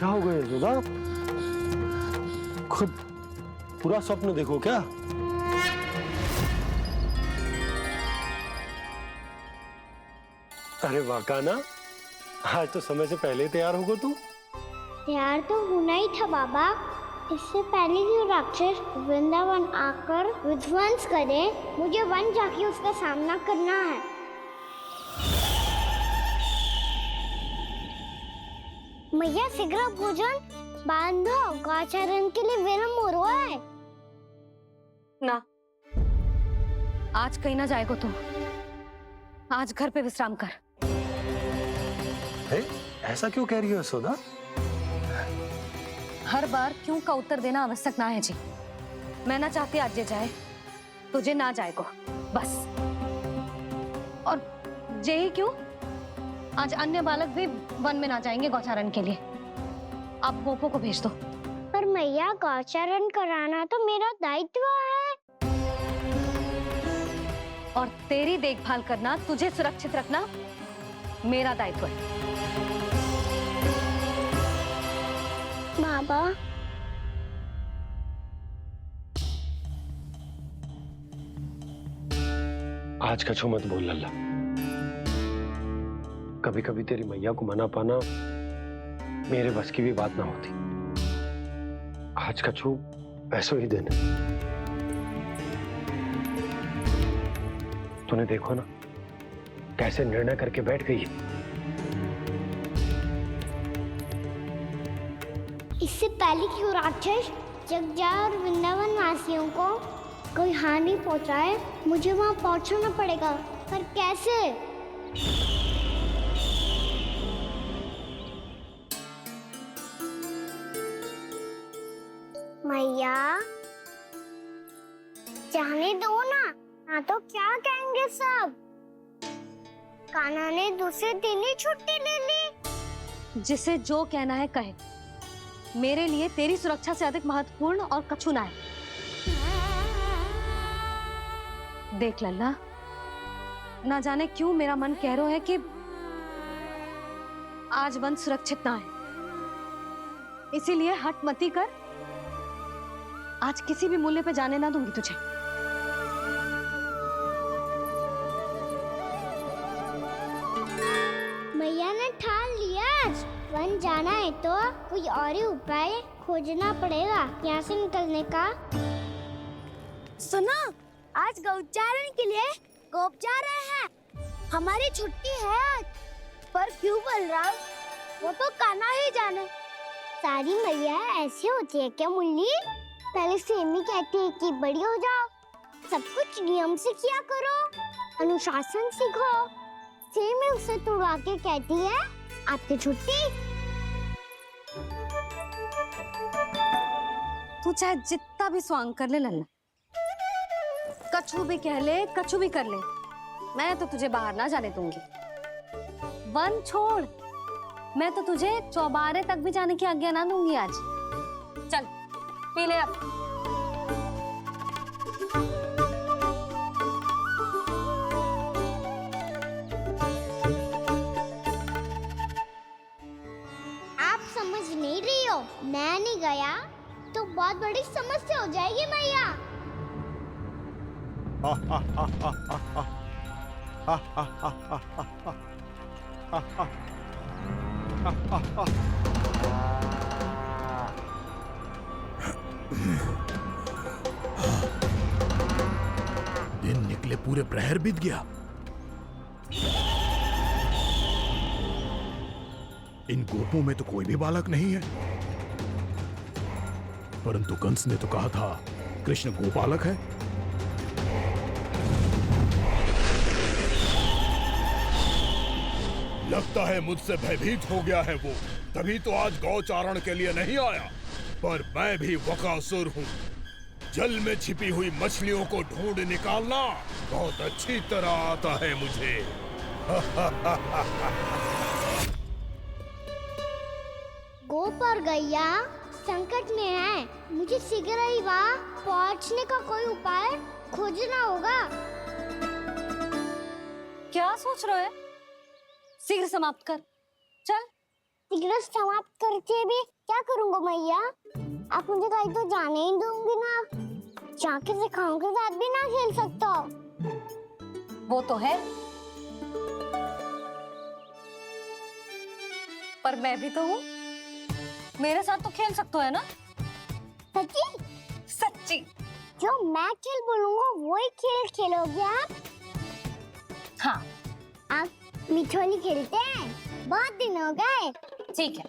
क्या हो गया यशोदा? खुद पूरा स्वप्न देखो क्या? अरे वाकाना, आज तो समय से पहले तैयार होगा तू। तैयार तो होना ही था बाबा। इससे पहले कि राक्षस वृंदावन आकर विध्वंस करे, मुझे वन जाके उसका सामना करना है। मैया शीघ्र भोजन बांधो, गौचरण के लिए विलंब हो रहा है। ना, आज कहीं ना जाएगा तुम। आज घर पे विश्राम कर। ऐसा क्यों कह रही हो यशोदा? हर बार क्यों का उत्तर देना आवश्यक ना है जी। मैं ना चाहती आज ये जाए, तुझे ना जाएगा बस। और यही क्यों, आज अन्य बालक भी वन में ना जाएंगे गौचारण के लिए। आप गोपो को भेज दो। पर मैया गौचरण कराना तो मेरा दायित्व है। और तेरी देखभाल करना, तुझे सुरक्षित रखना मेरा दायित्व है। बाबा, आज कछू मत बोल लल्ला। कभी कभी तेरी मैया को मना पाना मेरे बस की भी बात ना होती। आज कछू ऐसो ही दिन है। तूने देखो ना कैसे निर्णय करके बैठ गई है। इससे पहले कि वो राक्षस जगजा और वृंदावन वासियों को कोई हानि पहुंचाए, मुझे वहां पहुंचना पड़ेगा। पर कैसे? मैया, जाने दो ना तो क्या कहेंगे सब। कान्हा ने दूसरे दिन ही छुट्टी ले ली। जिसे जो कहना है कहे। मेरे लिए तेरी सुरक्षा से अधिक महत्वपूर्ण और कछु ना है। देख लल्ला, ना जाने क्यों मेरा मन कह रहा है कि आज वन सुरक्षित ना है। इसीलिए हट मती कर। आज किसी भी मूल्य पे जाने ना दूंगी तुझे। मैया ने ठान लिया, आज वन जाना है तो कोई और ही उपाय खोजना पड़ेगा यहाँ से निकलने का। सुनो, आज गौचारण के लिए गोप जा रहे हैं। हमारी छुट्टी है आज। पर क्यों बलराम? वो तो कान्हा ही जाने। सारी मैया ऐसी होती है क्या मुन्नी? पहले सेमी कहती है कि बड़ी हो जाओ, सब कुछ नियम से किया करो, अनुशासन सीखो। सेमी उसे तुड़वा के कहती है आपकी छुट्टी। तू चाहे जितना भी स्वांग कर ले लल्ला, कछु भी कह ले, कछु भी कर ले, मैं तो तुझे बाहर ना जाने दूंगी। वन छोड़, मैं तो तुझे चौबारे तक भी जाने की आज्ञा ना दूंगी आज। चल पी ले अब। आप समझ नहीं रही हो, मैं नहीं गया तो बहुत बड़ी समस्या हो जाएगी मैया। दिन निकले पूरे प्रहर बीत गया। इन गोपों में तो कोई भी बालक नहीं है। परंतु कंस ने तो कहा था कृष्ण गोपालक है। लगता है मुझसे भयभीत हो गया है वो, तभी तो आज गौचारण के लिए नहीं आया। पर मैं भी वकासुर हूँ। जल में छिपी हुई मछलियों को ढूंढ निकालना बहुत अच्छी तरह आता है मुझे। गोप और गैया संकट में है, मुझे शीघ्र ही वहाँ पहुँचने का कोई उपाय खोजना होगा। क्या सोच रहे हो? शीघ्र समाप्त कर। चल सिगरेट समाप्त करके भी क्या करूंगा मैया? आप मुझे कहीं तो जाने ही दूंगी ना। जाके सिखाओं के साथ भी ना खेल सकता हो। वो तो है, पर मैं भी तो हूँ, मेरे साथ तो खेल सकते हो है ना? सच्ची? सच्ची। जो मैं खेल बोलूंगा वही खेल खेलोगे आप? हाँ आप मिठोली खेलते हैं? बहुत दिन हो गए। ठीक है,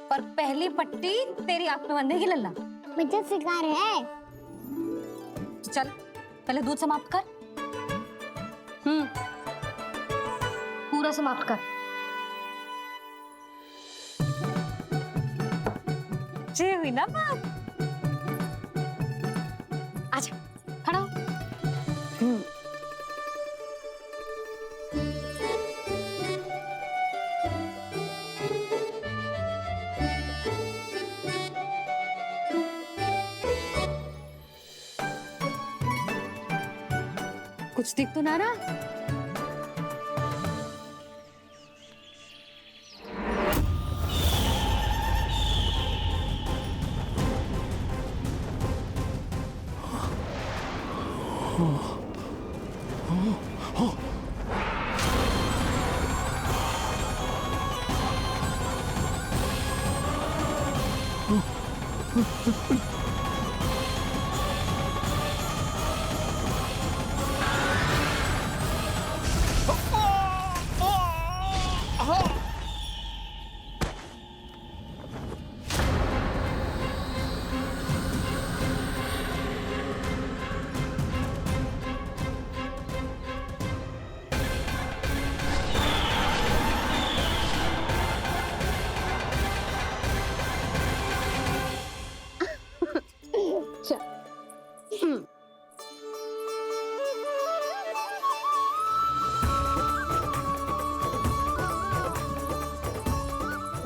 पर पहली पट्टी तेरी आंख में बंधेगी लल्ला। मुझे शिकार है। चल पहले दूध समाप्त कर। पूरा समाप्त कर। जी हुई ना बात? आजा खड़ा हो। कुछ दिख तो ना रहा?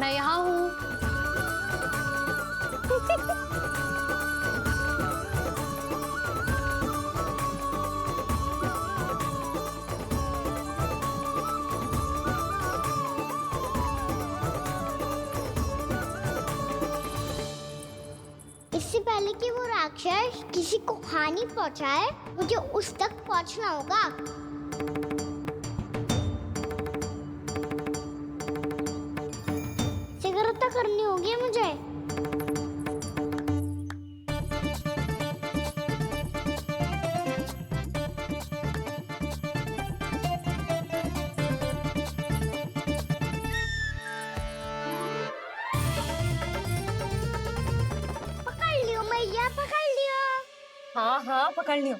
मैं यहाँ हूँ। इससे पहले कि वो राक्षस किसी को हानि पहुंचाए, मुझे उस तक पहुंचना होगा। सिगरेट करनी होगी मुझे। पकड़ लियो मैया, पकड़ लियो। हाँ हाँ पकड़ लियो।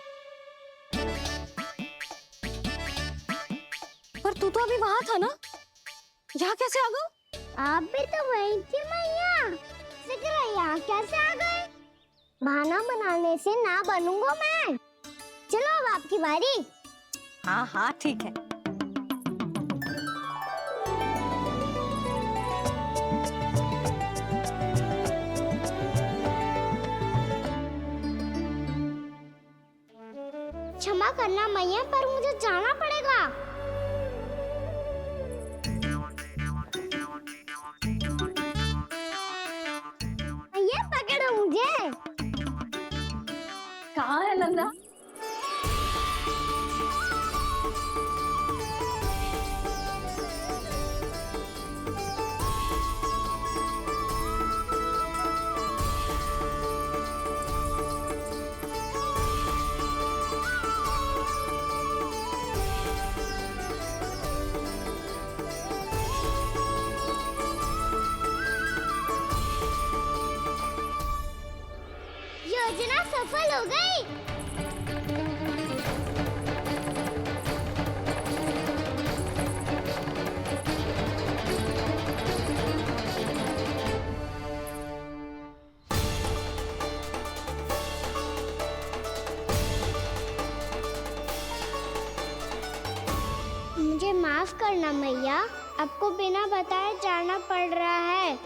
पर तू तो अभी वहां था ना, यहाँ कैसे आ गया? आप भी तो वही थी मैया। सिगरेट यहाँ कैसे आ गए? बहाना बनाने से ना बनूंगा मैं। चलो अब आपकी बारी। हाँ हाँ ठीक है। क्षमा करना मैया, पर मुझे जाना पड़ेगा। मैया पकड़ो मुझे। कहाँ है लल्ला? योजना सफल हो गई। मुझे माफ करना मैया, आपको बिना बताए जाना पड़ रहा है।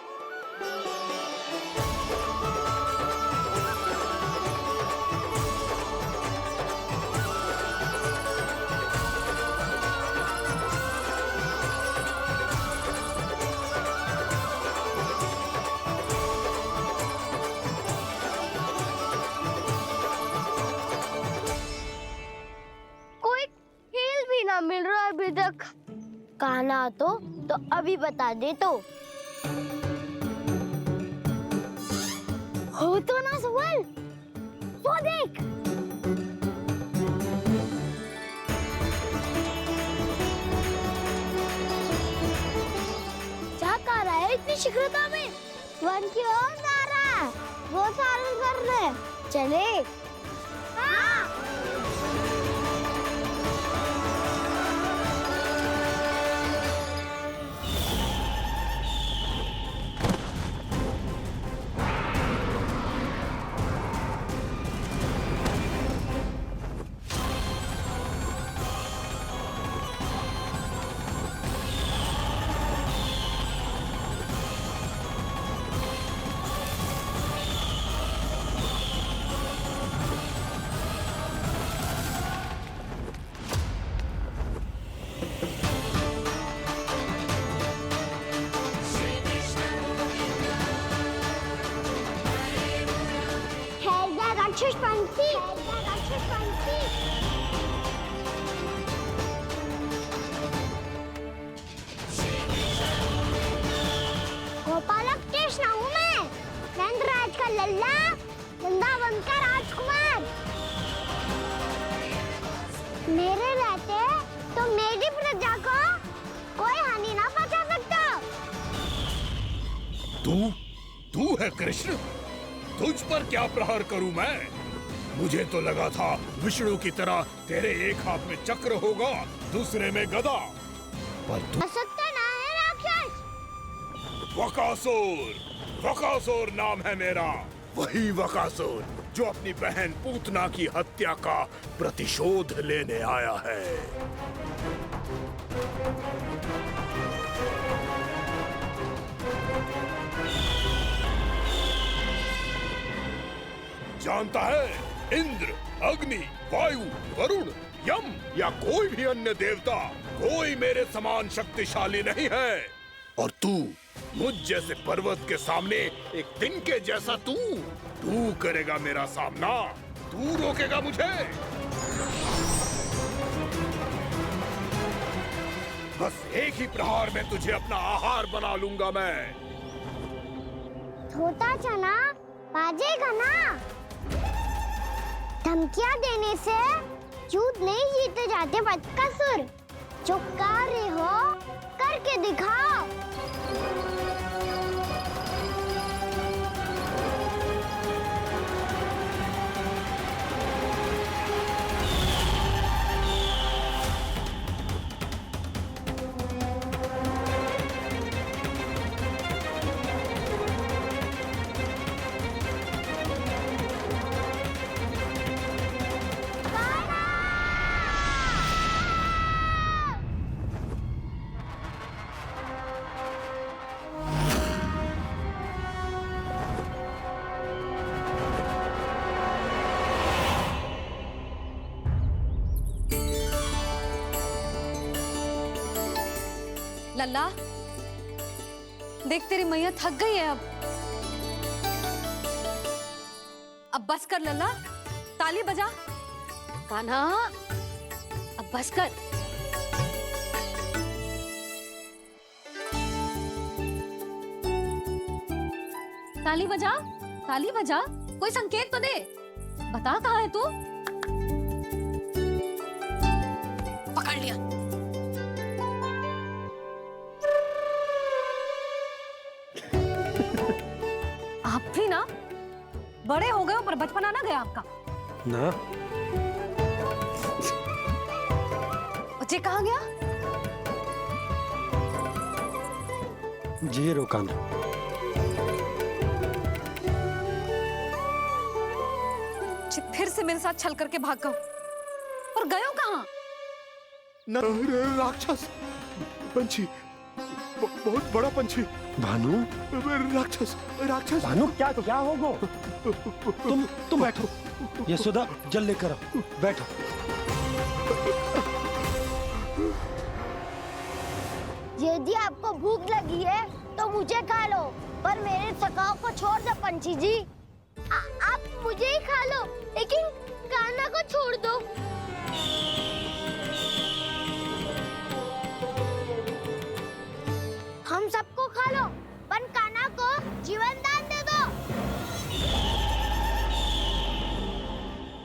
अभी तक? कहना तो अभी बता दे तो। हो तो ना सवाल, वो देख। क्या कर रहा है इतनी शीघ्रता में? वन की ओर जा रहा है, वो सारे कर रहे। चले। हाँ। राक्षस पंछी, राक्षस पंछी। गोपालक कृष्ण हूँ मैं, नंदराज का लल्ला, वृंदावन का राजकुमार। मेरे रहते तो मेरी प्रजा को कोई हानि ना पहुंचा सकता। तू है कृष्ण? तुझ पर क्या प्रहार करूं मैं? मुझे तो लगा था विष्णु की तरह तेरे एक हाथ में चक्र होगा, दूसरे में गदा, पर तू सकता ना है राक्षस। वकासुर, वकासुर नाम है मेरा। वही वकासुर जो अपनी बहन पूतना की हत्या का प्रतिशोध लेने आया है। जानता है, इंद्र, अग्नि, वायु, वरुण, यम या कोई भी अन्य देवता, कोई मेरे समान शक्तिशाली नहीं है। और तू, मुझ जैसे पर्वत के सामने एक तिनके जैसा तू करेगा मेरा सामना? तू रोकेगा मुझे? बस एक ही प्रहार में तुझे अपना आहार बना लूंगा मैं। छोटा चना बाजेगा ना। धमकियां देने से युद्ध नहीं जीते जाते बदकसूर। जो कार्य हो करके दिखाओ। लल्ला, देख तेरी मैया थक गई है अब बस कर लल्ला, ताली बजा। कान्हा, अब बस कर। ताली बजा, ताली बजा, कोई संकेत तो दे। बता कहाँ है तू? पकड़ लिया। आप भी ना बड़े हो गए हो, पर बचपना ना गया आपका ना। बच्चे कहाँ गया? जी रोकान। फिर से मेरे साथ छल करके भाग गए, और गए हो कहाँ? राक्षस पंछी, बहुत बड़ा पंछी। भानु, राक्षस, राक्षस। भानु, क्या होगा? तुम बैठो। यशोदा, जल लेकर आओ, बैठो। यदि आपको भूख लगी है तो मुझे खा लो, पर मेरे सखाओं को छोड़ दो पंछी जी। आप मुझे ही खा लो, लेकिन कान्हा को छोड़ दो।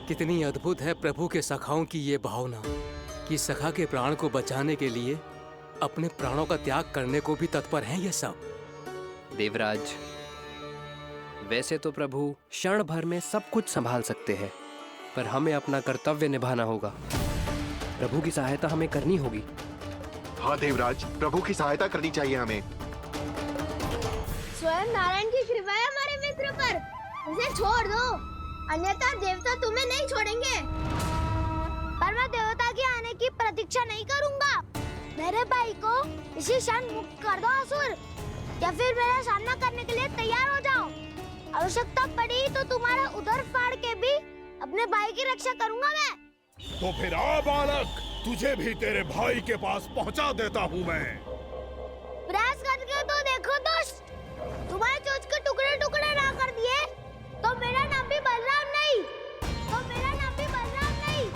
कितनी अद्भुत है प्रभु के सखाओं की ये भावना कि सखा के प्राण को बचाने के लिए अपने प्राणों का त्याग करने को भी तत्पर हैं ये सब। देवराज, वैसे तो प्रभु क्षण भर में सब कुछ संभाल सकते हैं, पर हमें अपना कर्तव्य निभाना होगा। प्रभु की सहायता हमें करनी होगी। हाँ देवराज, प्रभु की सहायता करनी चाहिए हमें। स्वयं नारायण की कृपा है हमारे मित्र पर, उसे छोड़ दो, अन्यथा देवता तुम्हें नहीं छोड़ेंगे। पर मैं देवता के आने की प्रतीक्षा नहीं करूंगा। मेरे भाई को इसी क्षण मुक्त कर दो असुर, या फिर मेरा सामना करने के लिए तैयार हो जाओ। आवश्यकता पड़ी तो तुम्हारा उदर फाड़ के भी अपने भाई की रक्षा करूंगा मैं। तो फिर आ बालक, तुझे भी तेरे भाई के पास पहुंचा देता हूँ मैं। प्रयास करके तो देखो दुष्ट, तुम्हारे चोंच के टुकड़े टुकड़े ना कर दिए तो मेरा नाम भी बलराम नहीं, तो मेरा नाम भी बलराम नहीं।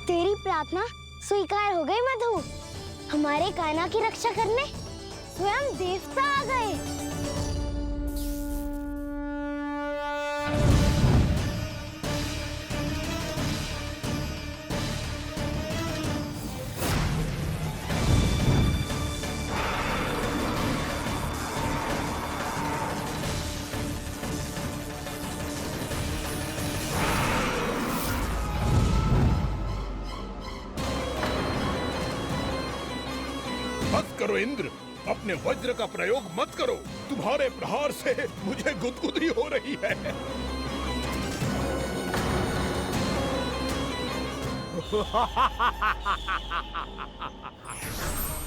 तेरी प्रार्थना स्वीकार हो गई मधु। हमारे कान्हा की रक्षा करने स्वयं देवता आ गए। मत करो इंद्र, अपने वज्र का प्रयोग मत करो। तुम्हारे प्रहार से मुझे गुदगुदी हो रही है।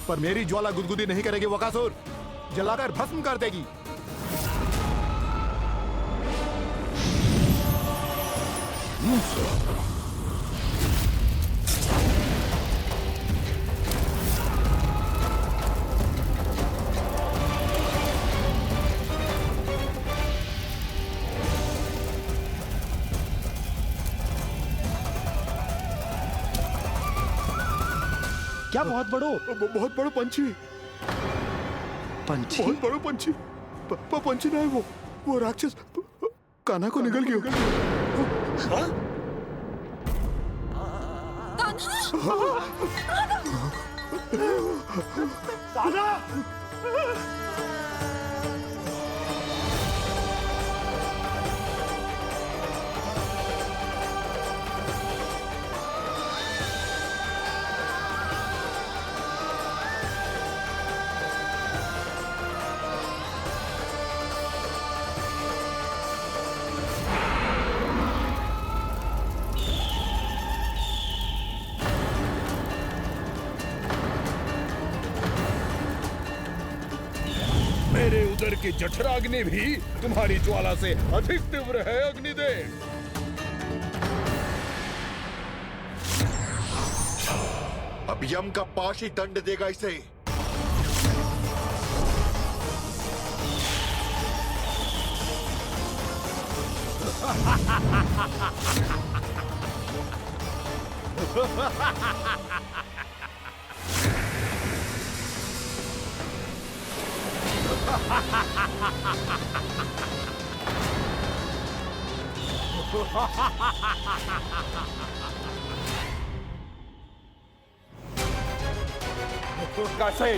पर मेरी ज्वाला गुदगुदी नहीं करेगी वकासुर, जलाकर भस्म कर देगी। क्या बहुत बहुत बड़ो पंछी, पंछी? बहुत बड़ो पंछी। पंछी ना है वो राक्षस कान्हा को निगल गया। हाँ? कान्हा! मेरे उदर की जठराग्नि भी तुम्हारी ज्वाला से अधिक तीव्र है अग्निदेव। अब यम का पाश ही दंड देगा इसे। कैसे?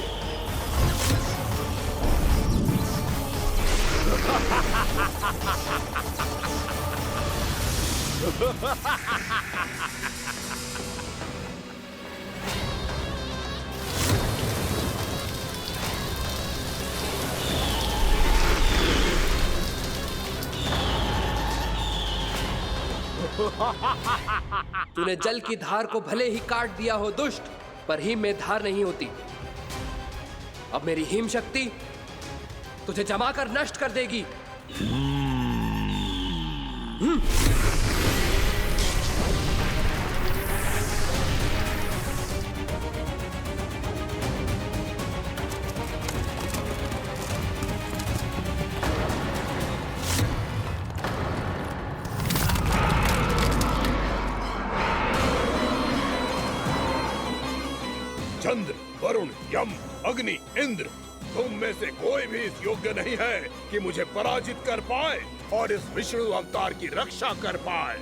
तूने जल की धार को भले ही काट दिया हो दुष्ट, पर हिम में धार नहीं होती। अब मेरी हिम शक्ति तुझे जमाकर नष्ट कर देगी। चंद्र, वरुण, यम, अग्नि, इंद्र, तुम में से कोई भी इस योग्य नहीं है कि मुझे पराजित कर पाए और इस विष्णु अवतार की रक्षा कर पाए।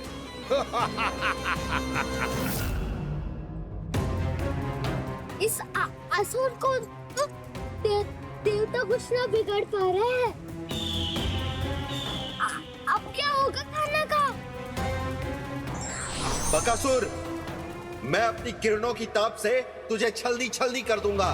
इस असुर को तो देवता कुछ ना बिगाड़ पा रहे हैं। अब क्या होगा खाना का? बकासुर, मैं अपनी किरणों की ताप से तुझे छलनी छलनी कर दूंगा।